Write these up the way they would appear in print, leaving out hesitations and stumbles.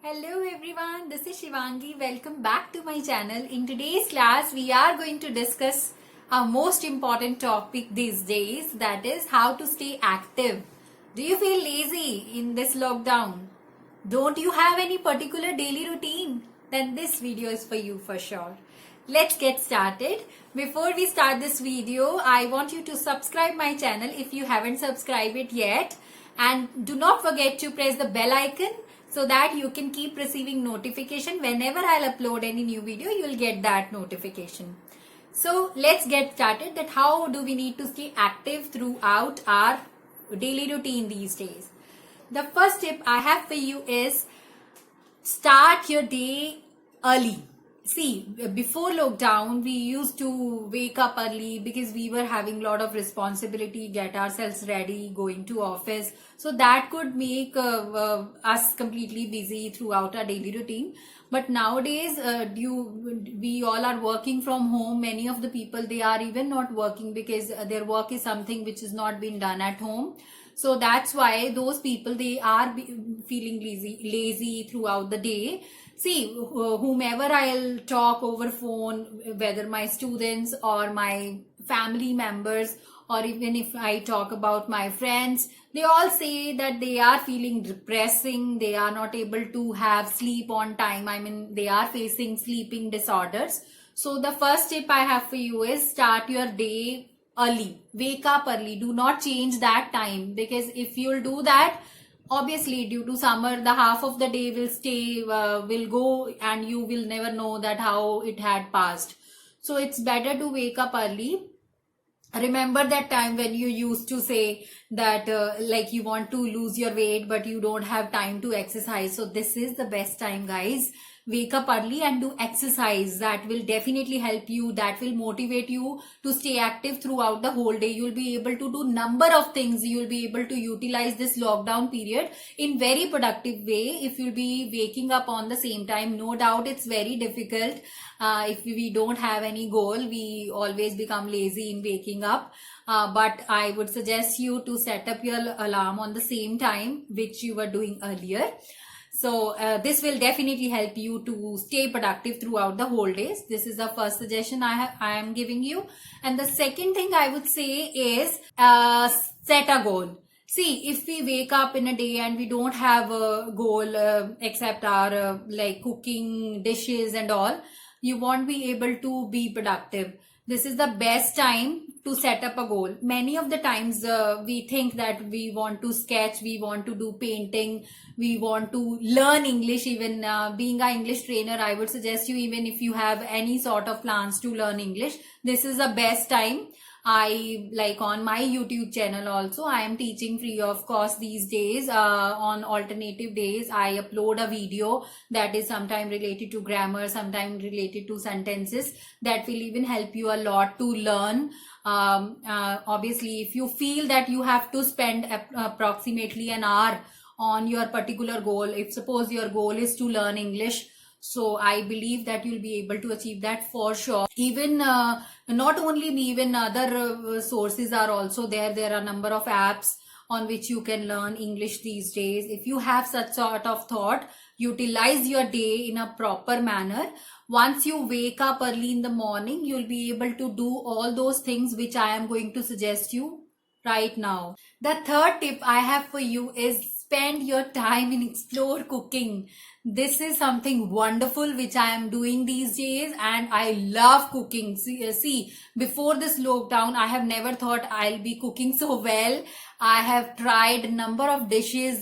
Hello everyone, this is Shivangi. Welcome back to my channel. In today's class, we are going to discuss our most important topic these days, that is how to stay active. Do you feel lazy in this lockdown? Don't you have any particular daily routine? Then this video is for you for sure. Let's get started. Before we start this video, I want you to subscribe my channel if you haven't subscribed it yet. And do not forget to press the bell icon so that you can keep receiving notification whenever I'll upload any new video. You'll get that notification. So let's get started. That how do we need to stay active throughout our daily routine these days? The first tip I have for you is start your day early. See, before lockdown, we used to wake up early because we were having a lot of responsibility, get ourselves ready, going to office. So that could make us completely busy throughout our daily routine. But nowadays, we all are working from home. Many of the people, they are even not working because their work is something which is not being done at home. So that's why those people, they are feeling lazy throughout the day. See, whomever I'll talk over phone, whether my students or my family members, or even if I talk about my friends, they all say that they are feeling depressing. They are not able to have sleep on time. I mean, they are facing sleeping disorders. So the first tip I have for you is start your day early. Wake up early. Do not change that time, because if you'll do that, obviously due to summer, the half of the day will go and you will never know that how it had passed. So it's better to wake up early. Remember that time when you used to say that like you want to lose your weight but you don't have time to exercise. So this is the best time, guys. Wake up early and do exercise. That will definitely help you. That will motivate you to stay active throughout the whole day. You'll be able to do number of things. You'll be able to utilize this lockdown period in very productive way if you'll be waking up on the same time. No doubt it's very difficult. If we don't have any goal, we always become lazy in waking up. But I would suggest you to set up your alarm on the same time which you were doing earlier. So this will definitely help you to stay productive throughout the whole days. This is the first suggestion I am giving you. And the second thing I would say is set a goal. See, if we wake up in a day and we don't have a goal except our like cooking dishes and all, you won't be able to be productive. This is the best time to set up a goal. Many of the times we think that we want to sketch, we want to do painting, we want to learn English. Even being an English trainer, I would suggest you, even if you have any sort of plans to learn English, this is the best time. I like on my YouTube channel also, I am teaching free of cost these days. On alternative days, I upload a video that is sometime related to grammar, sometime related to sentences, that will even help you a lot to learn. Obviously, if you feel that you have to spend approximately an hour on your particular goal, if suppose your goal is to learn English, so I believe that you'll be able to achieve that for sure. Even not only me, even other sources are also there. There are a number of apps on which you can learn English these days. If you have such sort of thought, utilize your day in a proper manner. Once you wake up early in the morning, you'll be able to do all those things which I am going to suggest you right now. The third tip I have for you is spend your time in explore cooking. This is something wonderful which I am doing these days, and I love cooking. See, before this lockdown, I have never thought I'll be cooking so well. I have tried a number of dishes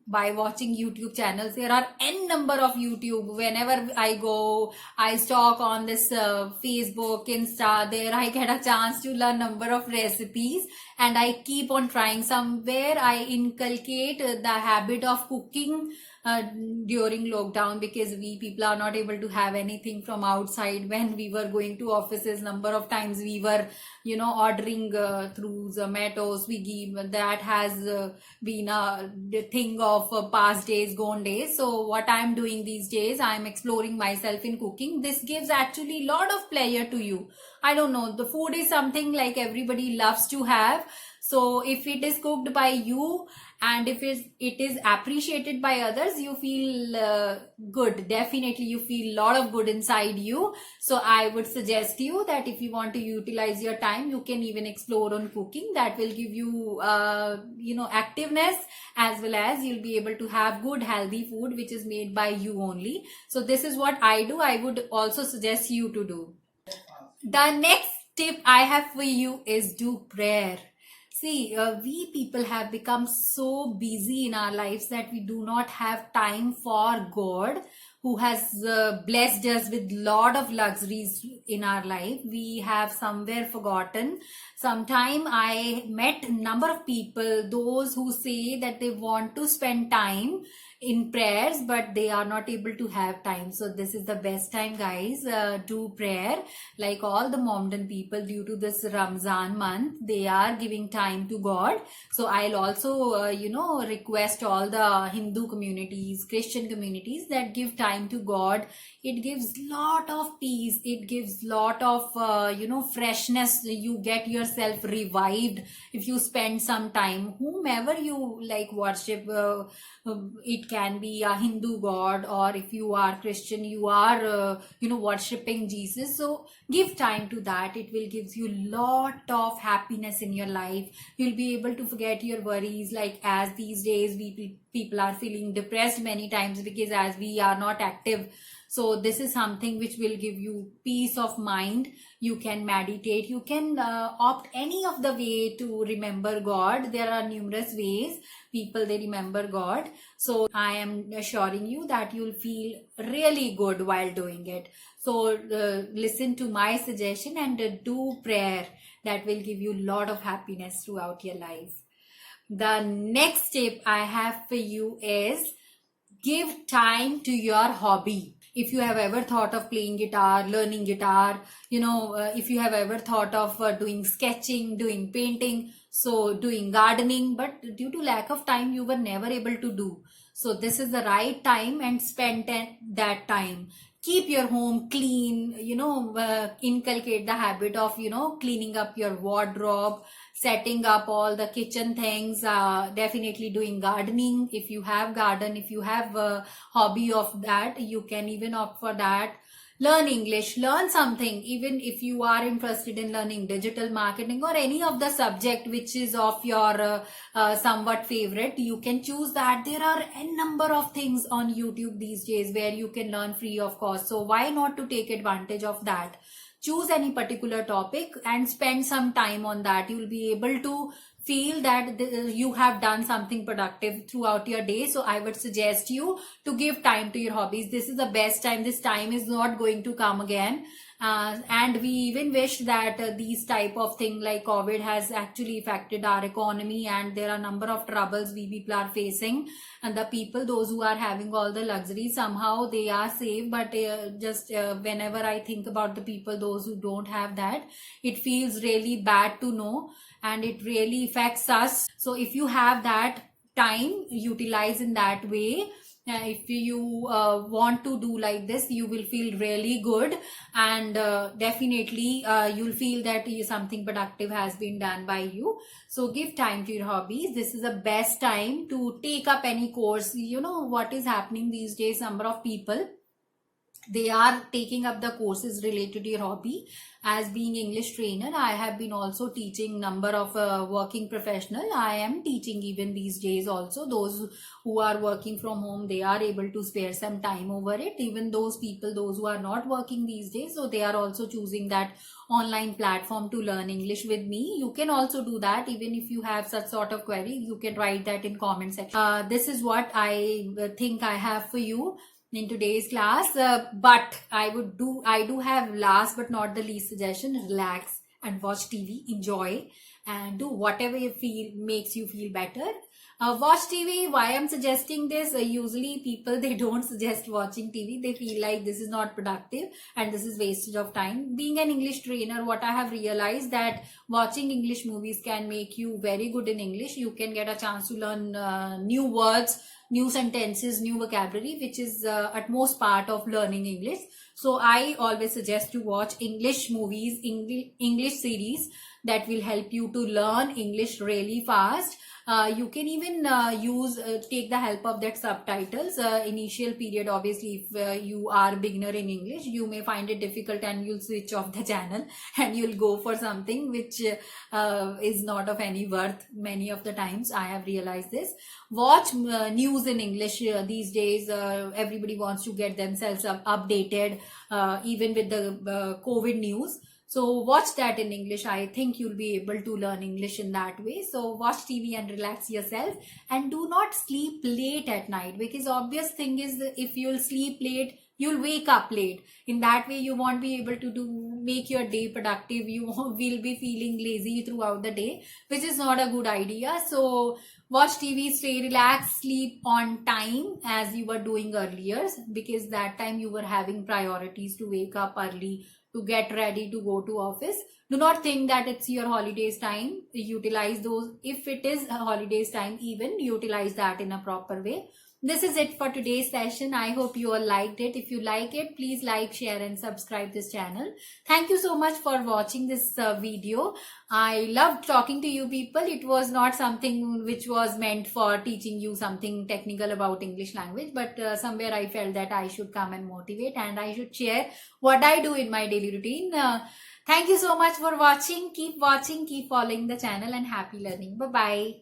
by watching YouTube channels. There are n number of YouTube. Whenever I go, I stalk on this Facebook, Insta. There I get a chance to learn number of recipes, and I keep on trying. Somewhere I inculcate the habit of cooking during lockdown, because we people are not able to have anything from outside. When we were going to offices, number of times we were ordering through Zomato, Swiggy. That has been a thing of past days, gone days. So what I'm doing these days, I'm exploring myself in cooking. This gives actually a lot of pleasure to you. I don't know, the food is something like everybody loves to have. So if it is cooked by you and if it is appreciated by others, you feel good. Definitely you feel a lot of good inside you. So I would suggest you that if you want to utilize your time, you can even explore on cooking. That will give you activeness, as well as you'll be able to have good healthy food which is made by you only. So this is what I do. I would also suggest you to do. The next tip I have for you is do prayer. See, we people have become so busy in our lives that we do not have time for God, who has blessed us with lot of luxuries in our life. We have somewhere forgotten. Sometime I met a number of people, those who say that they want to spend time in prayers, but they are not able to have time. So this is the best time, guys. Do prayer. Like all the Mohammedan people, due to this Ramzan month, they are giving time to God. So I'll also request all the Hindu communities, Christian communities, that give time to God. It gives lot of peace. It gives lot of freshness. You get yourself revived if you spend some time. Whomever you like worship, it can be a Hindu god, or if you are Christian, you are worshipping Jesus. So give time to that. It will gives you lot of happiness in your life. You'll be able to forget your worries. Like as these days people are feeling depressed many times because as we are not active. So this is something which will give you peace of mind. You can meditate. You can opt any of the way to remember God. There are numerous ways people they remember God. So I am assuring you that you'll feel really good while doing it. So listen to my suggestion and do prayer. That will give you a lot of happiness throughout your life. The next tip I have for you is give time to your hobby. If you have ever thought of playing guitar, learning guitar, if you have ever thought of doing sketching, doing painting, so doing gardening, but due to lack of time, you were never able to do. So this is the right time, and spend that time. Keep your home clean, inculcate the habit of, cleaning up your wardrobe, setting up all the kitchen things, definitely doing gardening. If you have garden, if you have a hobby of that, you can even opt for that. Learn English, learn something. Even if you are interested in learning digital marketing or any of the subject which is of your somewhat favorite, you can choose that. There are a number of things on YouTube these days where you can learn free of cost. So why not to take advantage of that? Choose any particular topic and spend some time on that. You will be able to feel that you have done something productive throughout your day. So I would suggest you to give time to your hobbies. This is the best time. This time is not going to come again. And we even wish that these type of thing like COVID has actually affected our economy, and there are a number of troubles we people are facing. And the people, those who are having all the luxury, somehow they are safe. But just whenever I think about the people, those who don't have that, it feels really bad to know, and it really affects us. So if you have that time, utilize in that way. If you want to do like this, you will feel really good, and definitely you'll feel that something productive has been done by you. So give time to your hobbies. This is the best time to take up any course. You know what is happening these days, number of people, they are taking up the courses related to your hobby. As being English trainer, I have been also teaching number of working professional. I am teaching even these days also. Those who are working from home, they are able to spare some time over it. Even those people, those who are not working these days, so they are also choosing that online platform to learn English with me. You can also do that. Even if you have such sort of query, you can write that in comment section. This is what I think I have for you in today's class, but I do have last but not the least suggestion: relax and watch TV, enjoy, and do whatever you feel makes you feel better. Watch TV. Why I'm suggesting this? Usually people they don't suggest watching TV. They feel like this is not productive and this is wastage of time. Being an English trainer, what I have realized that watching English movies can make you very good in English. You can get a chance to learn new words, new sentences, new vocabulary, which is utmost part of learning English. So I always suggest to watch English movies, English series that will help you to learn English really fast. You can even take the help of that subtitles. Initial period, obviously, if you are beginner in English, you may find it difficult and you'll switch off the channel and you'll go for something which is not of any worth. Many of the times I have realized this. Watch news in English these days. Everybody wants to get themselves updated, even with the COVID news. So watch that in English. I think you'll be able to learn English in that way. So watch TV and relax yourself, and do not sleep late at night, because obvious thing is that if you'll sleep late, you'll wake up late. In that way, you won't be able to make your day productive. You will be feeling lazy throughout the day, which is not a good idea. So watch TV, stay relaxed, sleep on time as you were doing earlier, because that time you were having priorities to wake up early, to get ready to go to office. Do not think that it's your holidays time. Utilize those. If it is a holidays time, even utilize that in a proper way. This is it for today's session. I hope you all liked it. If you like it, please like, share and subscribe this channel. Thank you so much for watching this video. I loved talking to you people. It was not something which was meant for teaching you something technical about English language, but somewhere I felt that I should come and motivate, and I should share what I do in my daily routine. Thank you so much for watching. Keep watching, keep following the channel, and happy learning. Bye-bye.